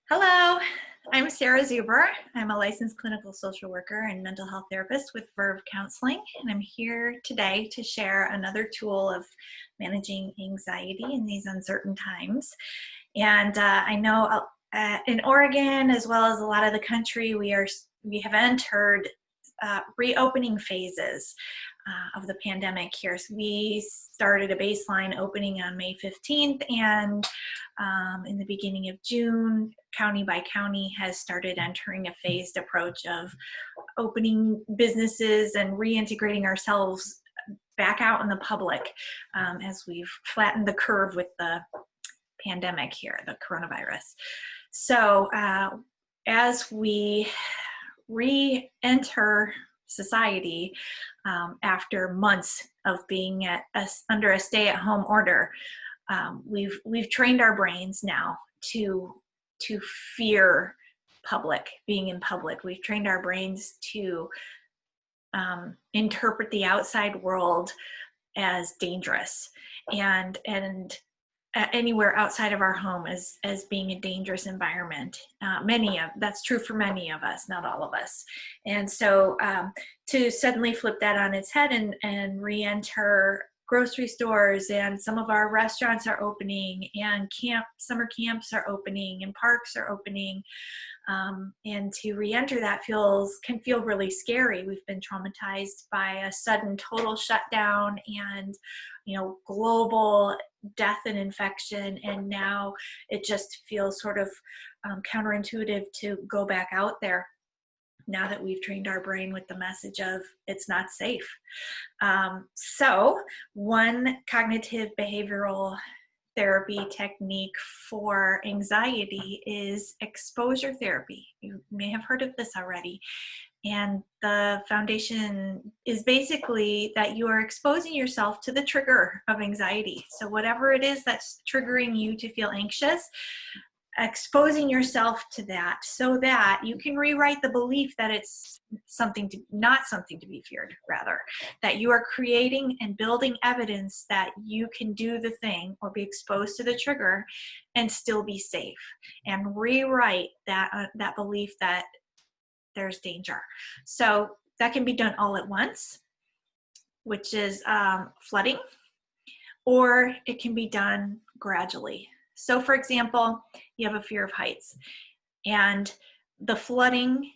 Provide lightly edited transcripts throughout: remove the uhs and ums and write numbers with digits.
Hello, I'm Sarah Zuber. I'm a licensed clinical social worker and mental health therapist with Verve Counseling, and I'm here today to share another tool of managing anxiety in these uncertain times. And I know in Oregon, as well as a lot of the country, we have entered reopening phases of the pandemic here. So we started a baseline opening on May 15th, and in the beginning of June, county by county has started entering a phased approach of opening businesses and reintegrating ourselves back out in the public as we've flattened the curve with the pandemic here, the coronavirus. So as we re-enter society after months of being under a stay-at-home order, we've trained our brains now to fear being in public. We've trained our brains to interpret the outside world as dangerous, and anywhere outside of our home as being a dangerous environment. That's true for many of us, not all of us. And so to suddenly flip that on its head and re-enter grocery stores, and some of our restaurants are opening, and summer camps are opening, and parks are opening, and to re-enter that can feel really scary. We've been traumatized by a sudden total shutdown and global death and infection, and now it just feels sort of counterintuitive to go back out there now that we've trained our brain with the message of it's not safe. So one cognitive behavioral therapy technique for anxiety is exposure therapy. You may have heard of this already. And the foundation is basically that you are exposing yourself to the trigger of anxiety. So whatever it is that's triggering you to feel anxious, exposing yourself to that so that you can rewrite the belief that it's not something to be feared, rather, that you are creating and building evidence that you can do the thing or be exposed to the trigger and still be safe, and rewrite that belief that there's danger. So that can be done all at once, which is flooding, or it can be done gradually. So for example, you have a fear of heights, and the flooding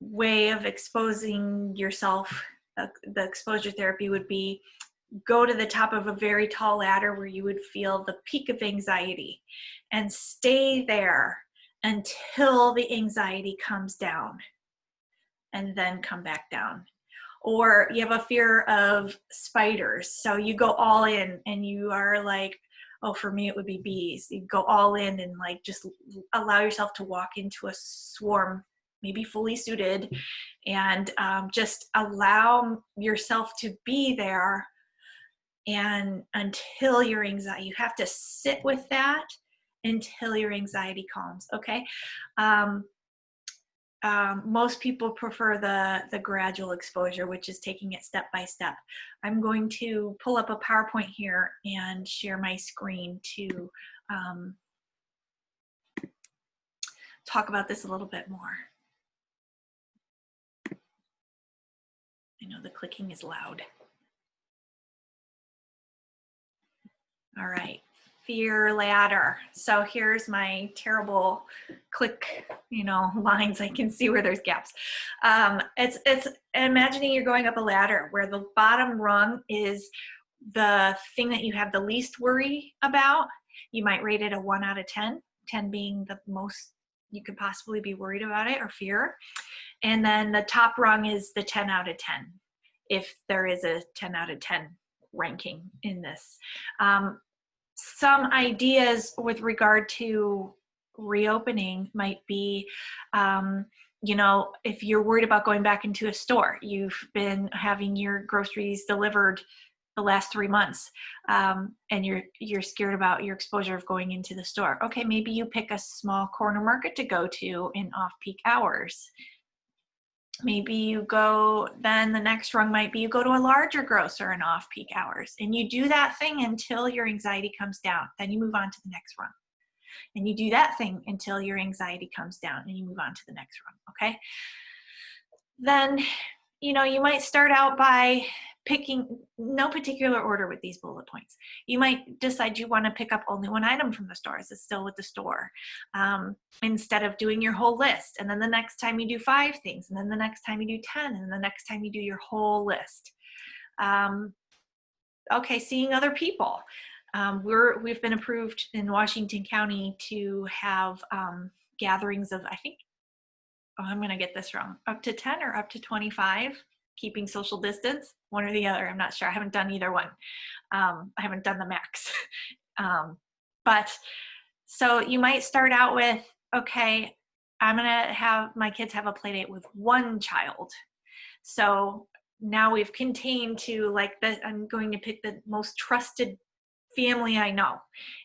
way of exposing yourself, the exposure therapy would be go to the top of a very tall ladder where you would feel the peak of anxiety and stay there until the anxiety comes down, and then come back down. Or you have a fear of spiders, so you go all in and you are like, oh, for me it would be bees. You go all in and like just allow yourself to walk into a swarm, maybe fully suited, and just allow yourself to be there, and until your anxiety, you have to sit with that until your anxiety calms. Okay. Most people prefer the gradual exposure, which is taking it step by step. I'm going to pull up a PowerPoint here and share my screen to talk about this a little bit more. I know the clicking is loud. All right. Fear ladder. So here's my terrible click, lines. I can see where there's gaps. It's imagining you're going up a ladder where the bottom rung is the thing that you have the least worry about. You might rate it a 1 out of 10, 10 being the most you could possibly be worried about it or fear. And then the top rung is the 10 out of 10, if there is a 10 out of 10 ranking in this. Some ideas with regard to reopening might be, if you're worried about going back into a store, you've been having your groceries delivered the last 3 months, and you're scared about your exposure of going into the store. Okay, maybe you pick a small corner market to go to in off-peak hours. Maybe you go, then the next rung might be you go to a larger grocer in off-peak hours, and you do that thing until your anxiety comes down. Then you move on to the next rung. And you do that thing until your anxiety comes down and you move on to the next rung, okay? Then, you know, you might start out by picking no particular order with these bullet points. You might decide you want to pick up only one item from the store. Is it still with the store? Instead of doing your whole list. And then the next time you do 5 things, and then the next time you do 10, and then the next time you do your whole list. Okay, seeing other people. We've been approved in Washington County to have gatherings of, I think, oh, I'm going to get this wrong, up to 10 or up to 25, keeping social distance, one or the other. I'm not sure. I haven't done either one. I haven't done the max. But so you might start out with, okay, I'm going to have my kids have a play date with one child. So now we've contained to like I'm going to pick the most trusted family I know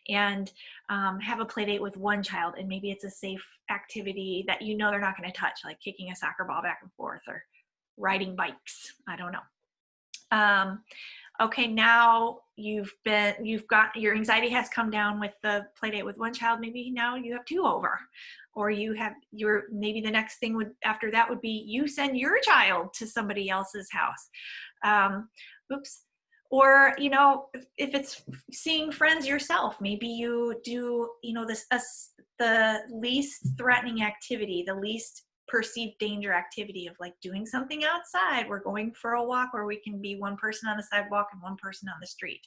and have a play date with one child, and maybe it's a safe activity that you know they're not going to touch, like kicking a soccer ball back and forth or riding bikes. I don't know. Okay, now you've got your anxiety has come down with the play date with one child. Maybe now you have 2 over, or you have maybe the next thing after that would be you send your child to somebody else's house. Or, you know, if it's seeing friends yourself, maybe you do, you know, the least threatening activity, the least perceived danger activity of like doing something outside. We're going for a walk where we can be one person on the sidewalk and one person on the street.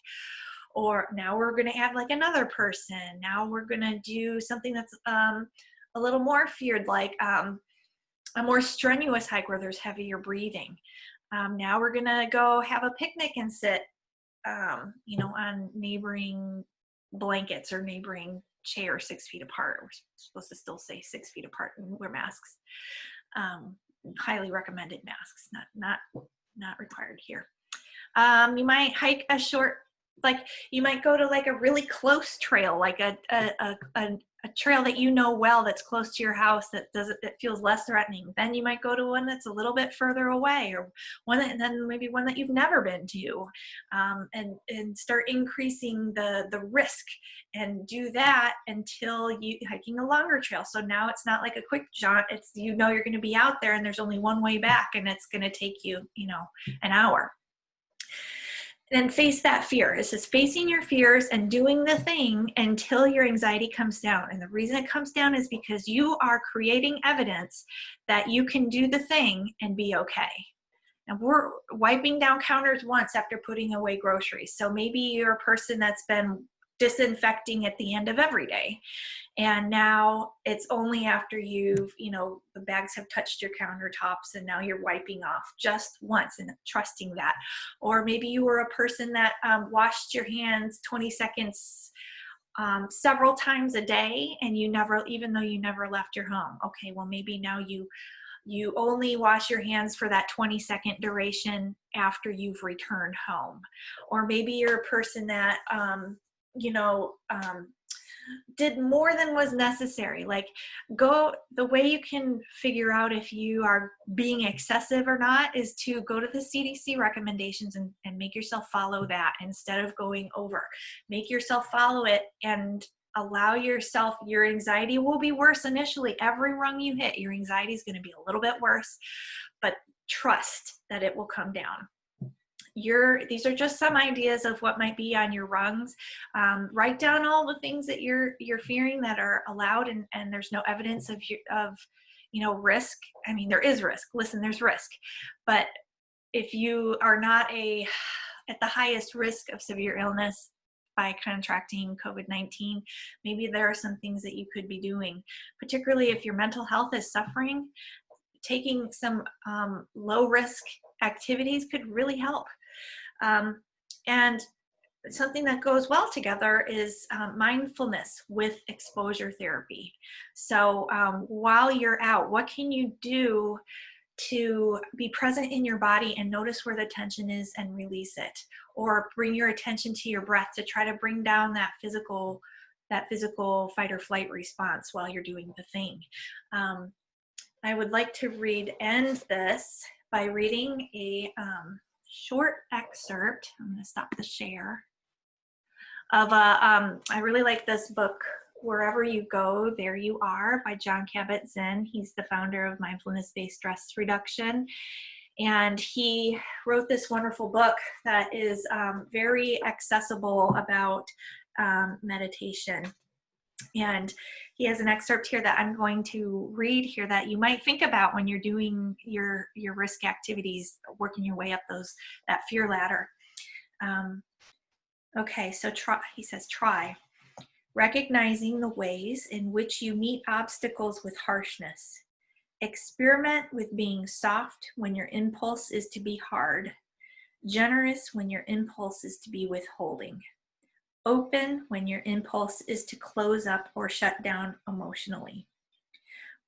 Or now we're going to add like another person. Now we're going to do something that's a little more feared, like a more strenuous hike where there's heavier breathing. Now we're going to go have a picnic and sit you know, on neighboring blankets or neighboring chairs 6 feet apart. We're supposed to still say 6 feet apart and wear masks. Highly recommended masks, not required here. You might hike a short, like you might go to like a really close trail, like a trail that you know well that's close to your house that feels less threatening. Then you might go to one that's a little bit further away, or and then maybe one that you've never been to, and start increasing the risk, and do that until you hiking a longer trail. So now it's not like a quick jaunt. It's, you know, you're going to be out there and there's only one way back, and it's going to take you, you know, an hour. Then face that fear. It's just facing your fears and doing the thing until your anxiety comes down. And the reason it comes down is because you are creating evidence that you can do the thing and be okay. And we're wiping down counters once after putting away groceries. So maybe you're a person that's been disinfecting at the end of every day. And now it's only after you've, you know, the bags have touched your countertops and now you're wiping off just once and trusting that. Or maybe you were a person that washed your hands 20 seconds several times a day, and you never, even though you never left your home. Okay, well, maybe now you only wash your hands for that 20-second duration after you've returned home. Or maybe you're a person that, you know, did more than was necessary. Like, the way you can figure out if you are being excessive or not is to go to the CDC recommendations and make yourself follow that instead of going over. Make yourself follow it and allow yourself, your anxiety will be worse initially. Every rung you hit, your anxiety is going to be a little bit worse, but trust that it will come down. These are just some ideas of what might be on your rungs. Write down all the things that you're fearing that are allowed, and there's no evidence of you know, risk. I mean, there is risk. Listen, there's risk, but if you are not at the highest risk of severe illness by contracting COVID-19, maybe there are some things that you could be doing, particularly if your mental health is suffering. Taking some low risk activities could really help. And something that goes well together is mindfulness with exposure therapy. So while you're out, what can you do to be present in your body and notice where the tension is and release it? Or bring your attention to your breath to try to bring down that physical fight or flight response while you're doing the thing. I would like to end this by reading a short excerpt. I'm going to stop the share of I really like this book Wherever you go, there you are by Jon Kabat-Zinn. He's the founder of mindfulness-based stress reduction. And he wrote this wonderful book that is very accessible about meditation. And he has an excerpt here that I'm going to read here that you might think about when you're doing your risk activities, working your way up that fear ladder. Okay, so he says, try. Recognizing the ways in which you meet obstacles with harshness. Experiment with being soft when your impulse is to be hard. Generous when your impulse is to be withholding. Open when your impulse is to close up or shut down emotionally.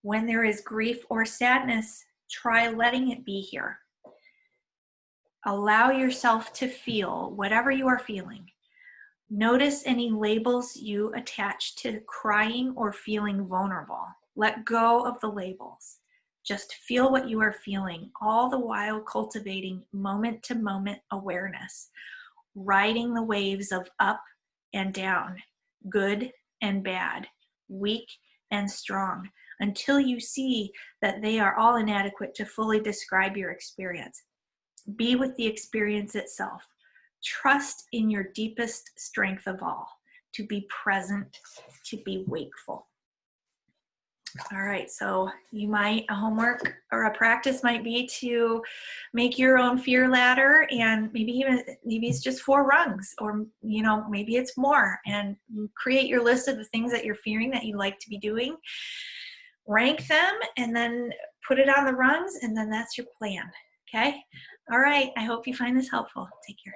When there is grief or sadness, try letting it be here. Allow yourself to feel whatever you are feeling. Notice any labels you attach to crying or feeling vulnerable. Let go of the labels. Just feel what you are feeling, all the while cultivating moment-to-moment awareness, riding the waves of up and down, good and bad, weak and strong, until you see that they are all inadequate to fully describe your experience. Be with the experience itself. Trust in your deepest strength of all, to be present, to be wakeful. All right, so a homework or a practice might be to make your own fear ladder, and maybe it's just 4 rungs, or maybe it's more, and create your list of the things that you're fearing that you'd like to be doing. Rank them and then put it on the rungs, and then that's your plan. Okay? All right, I hope you find this helpful. Take care.